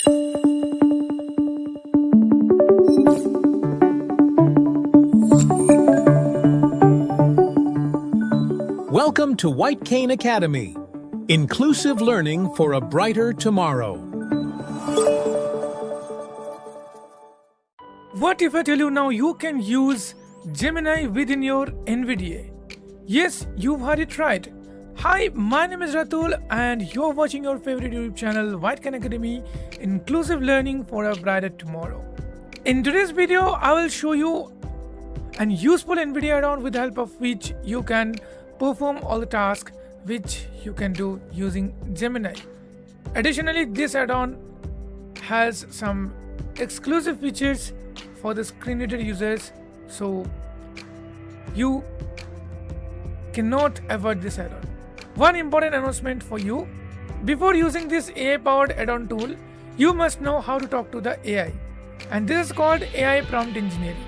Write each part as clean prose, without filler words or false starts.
Welcome to WhiteCane Academy, inclusive learning for a brighter tomorrow. What if I tell you now you can use Gemini within your NVDA? Yes, you've heard it right. Hi, my name is Ratul and you're watching your favorite YouTube channel WhiteCane Academy, inclusive learning for a brighter tomorrow. In today's video, I will show you an useful NVDA add-on with the help of which you can perform all the tasks which you can do using Gemini. Additionally, this add-on has some exclusive features for the screen reader users, so you cannot avoid this add-on. One important announcement for you: before using this AI-powered add-on tool, you must know how to talk to the AI, and this is called AI prompt engineering.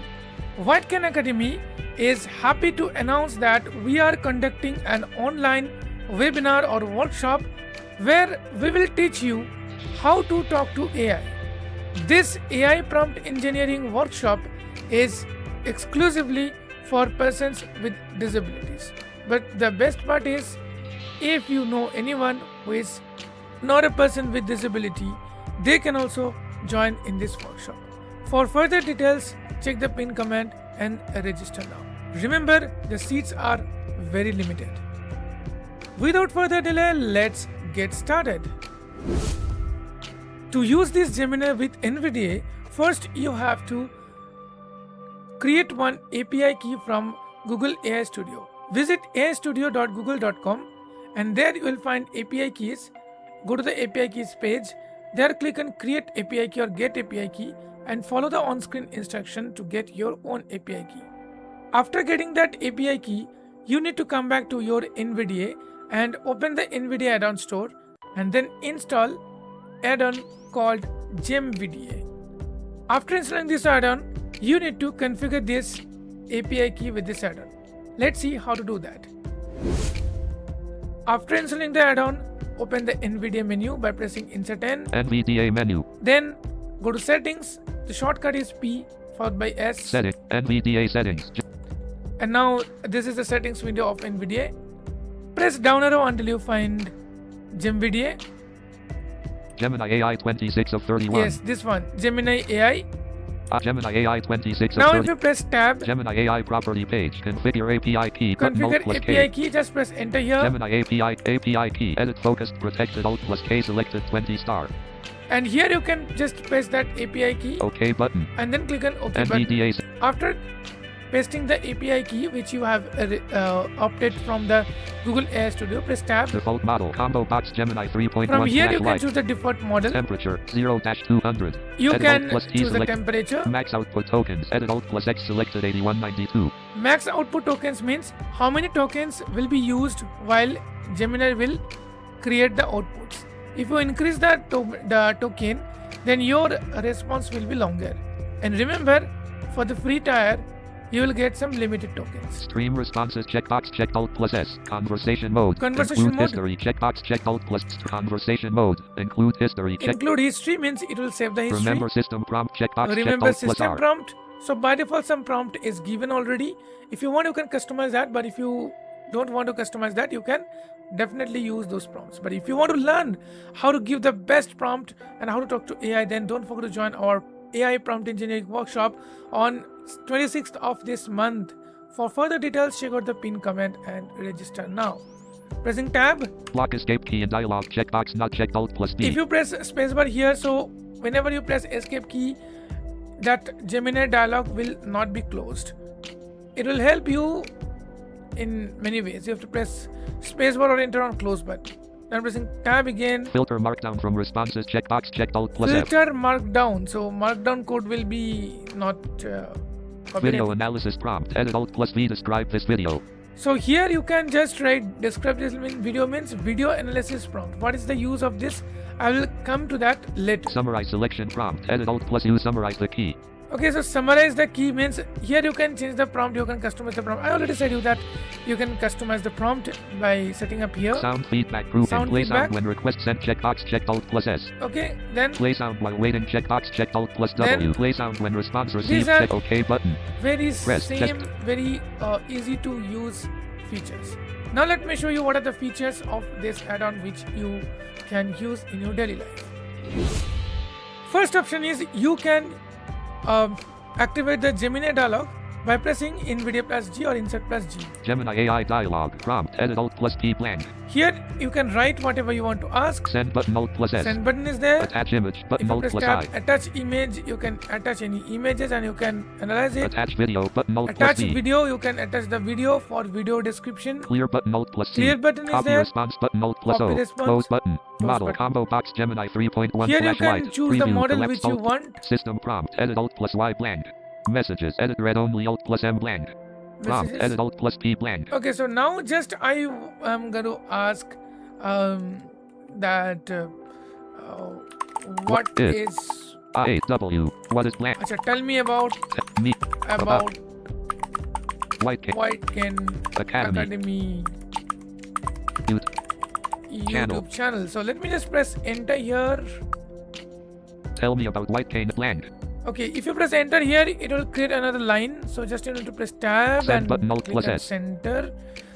WhiteCane Academy is happy to announce that we are conducting an online webinar or workshop where we will teach you how to talk to AI. This AI prompt engineering workshop is exclusively for persons with disabilities. But the best part is, if you know anyone who is not a person with disability, they can also join in this workshop. For further details, check the pinned comment and register now. Remember, the seats are very limited. Without further delay, let's get started. To use this Gemini with NVDA, first you have to create one API key from Google AI Studio. Visit aistudio.google.com and there you will find API keys. Go to the API keys page. There click on Create API key or Get API key and follow the on-screen instruction to get your own API key. After getting that API key, you need to come back to your NVDA and open the NVDA add-on store and then install add-on called GemVDA. After installing this add-on, you need to configure this API key with this add-on. Let's see how to do that. After installing the add-on, open the NVDA menu by pressing Insert N. NVDA menu. Then go to Settings. The shortcut is P followed by S. Setting. NVDA settings. And now this is the settings window of NVDA. Press down arrow until you find GemVDA. Gemini AI 26 of 31. Yes, this one, Gemini AI. Gemini AI 26 Now of 30. if you press tab, Gemini AI property page. Configure API key. configure Alt+K. API key, just press enter here. Gemini API key. Edit focused protected Alt+K selected 20 star. And here you can just press that API key. OK button. And then click on OK NVDA. button. After pasting the API key which you have opted from the Google AI Studio, press tab. Default model combo box Gemini 3.1. From here you can light. choose the default model. Temperature 0-200. You Edit can Alt+T choose the select. temperature. Max output tokens. Edit Alt+X selected 8192. Max output tokens means how many tokens will be used while Gemini will create the outputs. If you increase the token, then your response will be longer. And remember, for the free tier, you will get some limited tokens. Stream responses checkbox checked Alt+S. Conversation mode. Conversation Include mode. history checkbox checked Alt+S. Conversation mode. Include history check. Include history means it will save the history. Remember system prompt checkbox checked Remember system Alt+R. prompt. So by default some prompt is given already. If you want, you can customize that, but if you don't want to customize that, you can definitely use those prompts. But if you want to learn how to give the best prompt and how to talk to AI, then don't forget to join our AI prompt engineering workshop on 26th of this month. For further details, check out the pinned comment and register now. Pressing tab. Block escape key in dialog checkbox not checked Alt+D. If you press spacebar here, so whenever you press escape key, that Gemini dialog will not be closed. It will help you in many ways. You have to press spacebar or enter on close button. Then pressing tab again. Filter markdown from responses checkbox checked Alt+F. Filter markdown. So markdown code will be not Video analysis prompt. Edit Alt+V describe this video. So here you can just write describe this video means video analysis prompt. What is the use of this? I will come to that later. Summarize selection prompt. Edit Alt+U summarize the key. Okay, so summarize the key means here you can change the prompt, you can customize the prompt. I already said you that you can customize the prompt by setting up here. Sound feedback grouping. Sound Play feedback. sound when request sent checkbox checked Alt plus S. Okay, then Play sound while waiting checkbox checked Alt plus Then W. Play sound when response these received are check OK button. very Press same, very easy to use features. Now let me show you what are the features of this add-on which you can use in your daily life. First option is you can activate the Gemini dialog by pressing NVDA plus G or insert plus G. Gemini AI dialog. Prompt. Edit Alt plus P blank. Here you can write whatever you want to ask. Send button Alt plus S. Send button is there. Attach image If button you Alt press plus tab, I. attach image, you can attach any images and you can analyze it. Attach video button Alt Attach plus V. video, you can attach the video for video description. Clear button Alt plus C. Clear button is Copy there. response button Alt plus Copy O. response. Close button. Close Model button. combo box Gemini 3.1 Here you flash can white. choose the Preview, model collapse which you Alt. want. System prompt. Edit Alt plus Y blank. Messages. Edit read only Alt plus M blank. Prompt. Messages. Edit Alt plus P blank. Okay, so now just I am going to ask that what is W. What is blank? Acha, tell me about Me. WhiteCane WhiteCane Academy YouTube channel. So let me just press enter here. Tell me about WhiteCane blank. Okay, if you press enter here, it will create another line. So just you need to press tab Send and button Alt click plus on S. center.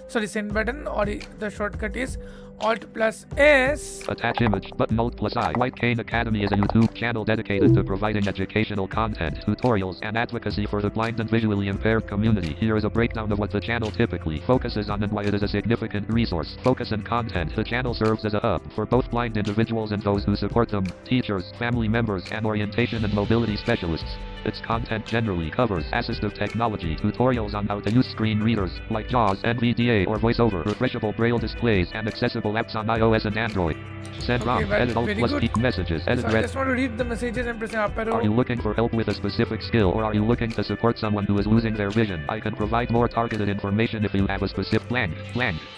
Sorry, send button, or the shortcut is Alt plus S. Attach image button Alt plus I. WhiteCane Academy is a YouTube channel dedicated to providing educational content, tutorials, and advocacy for the blind and visually impaired community. Here is a breakdown of what the channel typically focuses on and why it is a significant resource. Focus and content. The channel serves as a hub for both blind individuals and those who support them, teachers, family members, and orientation and mobility specialists. Its content generally covers assistive technology, tutorials on how to use screen readers like JAWS, NVDA, or VoiceOver, refreshable braille displays, and accessible apps on iOS and Android. Send ROM, well, edit Alt very plus good. P messages, edit So I red. just want to read the messages and press up arrow. Are you looking for help with a specific skill, or are you looking to support someone who is losing their vision? I can provide more targeted information if you have a specific blank.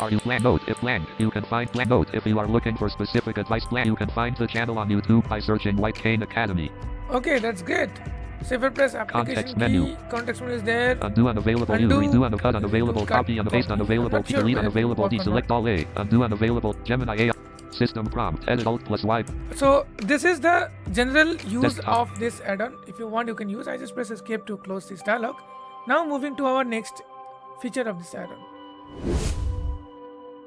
Are you blank? Note if blank. You can find blank. Note if you are looking for specific advice. Blank. You can find the channel on YouTube by searching WhiteCane Academy. Okay, that's great. So if I press application Context key, menu. context menu is there. Undo unavailable. Undo. Redo uncut unavailable. Cut. Copy unpaste unavailable. Not sure Delete whether unavailable. it will work or Deselect all A. Undo unavailable. Gemini AI. System prompt. Edit Alt plus Y. So this is the general use Desktop. of this add-on. If you want, you can use. I just press escape to close this dialog. Now moving to our next feature of this add-on.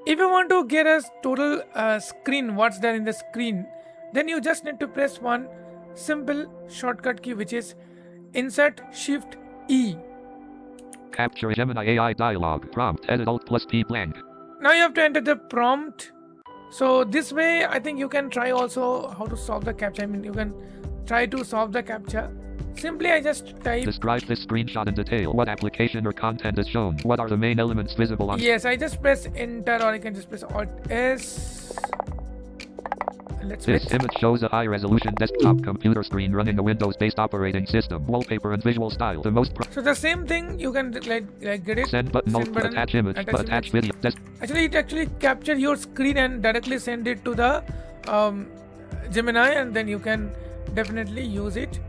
If you want to get a total screen, what's there in the screen, then you just need to press one simple shortcut key, which is Insert Shift E. Capture Gemini AI dialog. Prompt. Edit Alt plus P blank. Now you have to enter the prompt. So this way, I think you can try also how to solve the captcha. I mean, you can try to solve the captcha. Simply, I just type. Describe this screenshot in detail. What application or content is shown? What are the main elements visible on? Yes, I just press enter, or I can just press Alt S. Let's This wait. image shows a high-resolution desktop computer screen running a Windows-based operating system. Wallpaper and visual style. The most So the same thing you can like get it. send button. Alt attach image. Attach video. Actually, it actually capture your screen and directly send it to the Gemini, and then you can definitely use it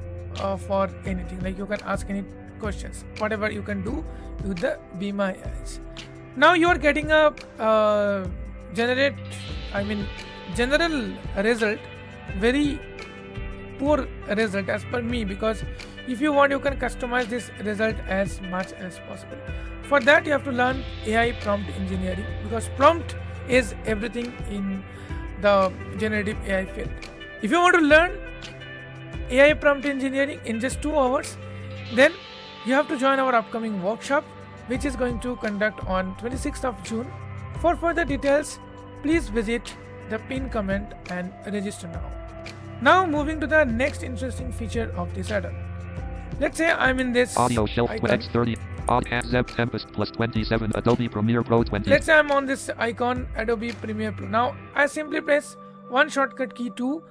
for anything. Like you can ask any questions, whatever you can do with the Be My Eyes. Now you are getting a general result, very poor result as per me, because if you want, you can customize this result as much as possible. For that, you have to learn AI prompt engineering, because prompt is everything in the generative AI field. If you want to learn AI prompt engineering in just 2 hours, then you have to join our upcoming workshop, which is going to conduct on 26th of June. For further details, please visit the pinned comment and register now. Now moving to the next interesting feature of this add-on. Let's say I'm in this Audio shelf icon. X30. Podcast Zeb Tempest plus 27. Adobe Premiere Pro 20. Let's say I'm on this icon, Adobe Premiere Pro. Now I simply press one shortcut key to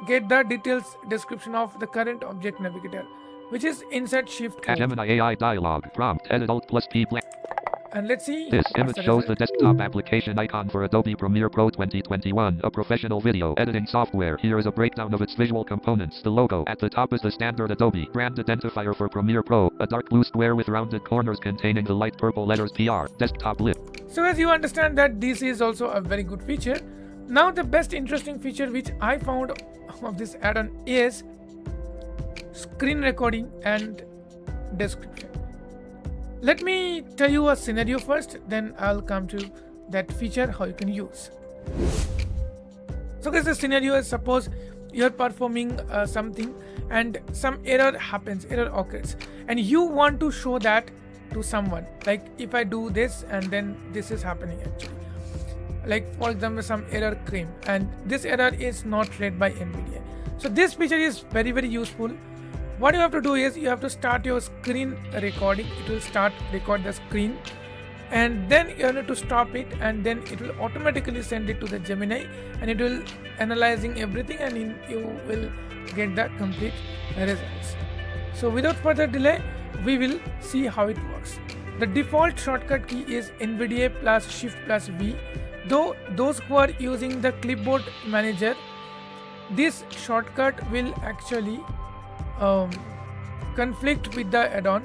get the details description of the current object navigator, which is Insert Shift O. Gemini AI dialog. Prompt. Edit Alt plus P blank. And let's see. This what's image the shows the result. desktop application icon for Adobe Premiere Pro 2021, a professional video editing software. Here is a breakdown of its visual components. The logo at the top is the standard Adobe brand identifier for Premiere Pro, a dark blue square with rounded corners containing the light purple letters PR. Desktop list. So as you understand that this is also a very good feature. Now the best interesting feature which I found of this add-on is screen recording and description. Let me tell you a scenario first, then I'll come to that feature how you can use. So guys, the scenario is, suppose you're performing something and some error occurs, and you want to show that to someone, like if I do this and then this is happening actually, like for example some error came and this error is not read by NVDA. So this feature is very useful. What you have to do is you have to start your screen recording. It will record the screen, and then you need to stop it, and then it will automatically send it to the Gemini, and it will analyzing everything, and you will get the complete results. So without further delay, we will see how it works. The default shortcut key is NVDA plus Shift plus V. Though those who are using the clipboard manager, this shortcut will actually conflict with the add-on.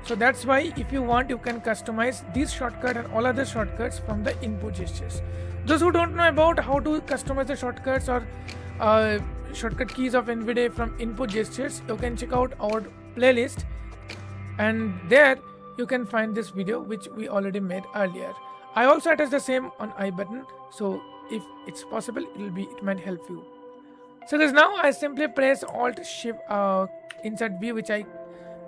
So that's why if you want, you can customize this shortcut and all other shortcuts from the input gestures. Those who don't know about how to customize the shortcuts or shortcut keys of NVDA from input gestures, you can check out our playlist, and there you can find this video which we already made earlier. I also attach the same on I button, so if it's possible, it might help you. So guys, now I simply press Alt Shift Insert V, which I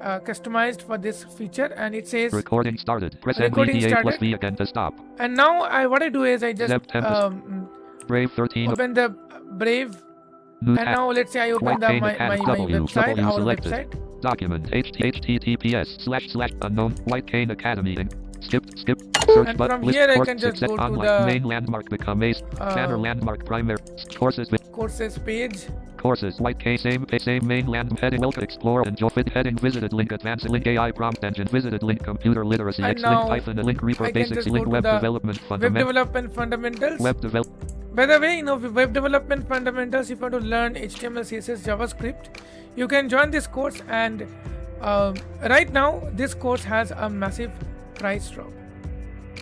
customized for this feature, and it says recording started. Press recording NVDA plus started. V again to stop. And now what I do is I just Brave 13. open the Brave, News and now let's say I open the, WhiteCane my Academy. website, our selected. website. Document https:// unknown WhiteCane Academy. Skip. Search And button. from List here I course can just success go to online. the Main landmark become ace. Banner landmark primary courses with courses page. courses WhiteCane same main land heading welcome explore and fit heading visited link advanced link AI prompt engine visited link computer literacy And X link now Python link Reaper I can basics just link go to web the development Web fundamentals development fundamentals. web develop. By the way, web development fundamentals, if you want to learn HTML, CSS, JavaScript, you can join this course, and right now this course has a massive price drop.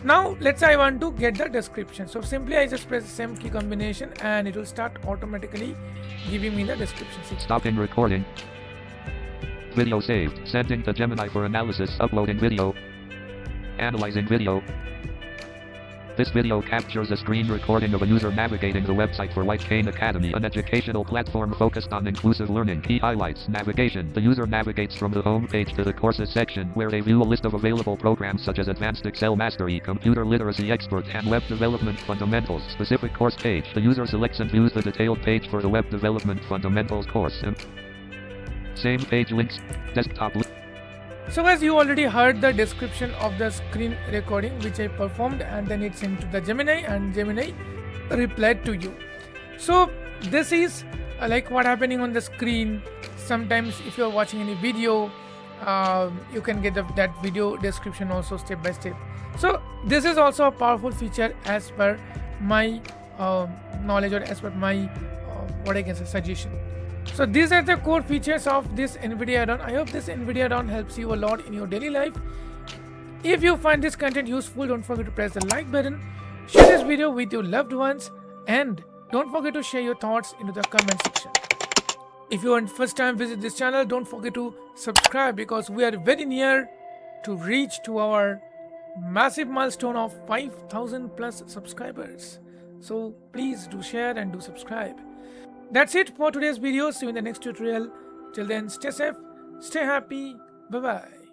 Now let's say I want to get the description. So simply I just press the same key combination and it will start automatically giving me the description. Stopping recording. Video saved. Sending to Gemini for analysis. Uploading video. Analyzing video. This video captures a screen recording of a user navigating the website for WhiteCane Academy, an educational platform focused on inclusive learning. Key highlights. Navigation. The user navigates from the home page to the courses section, where they view a list of available programs such as Advanced Excel Mastery, Computer Literacy Expert, and Web Development Fundamentals. Specific course page. The user selects and views the detailed page for the Web Development Fundamentals course. Same page links. Desktop. So as you already heard the description of the screen recording which I performed, and then it's sent to the Gemini, and Gemini replied to you. So this is like what happening on the screen. Sometimes if you're watching any video, you can get that video description also step by step. So this is also a powerful feature as per my knowledge, or as per my what I can say suggestion. So these are the core features of this NVDA add-on. I hope this NVDA add-on helps you a lot in your daily life. If you find this content useful, don't forget to press the like button, share this video with your loved ones, and don't forget to share your thoughts into the comment section. If you want first time visit this channel, don't forget to subscribe, because we are very near to reach to our massive milestone of 5,000 plus subscribers. So please do share and do subscribe. That's it for today's video. See you in the next tutorial. Till then, stay safe, stay happy. Bye bye.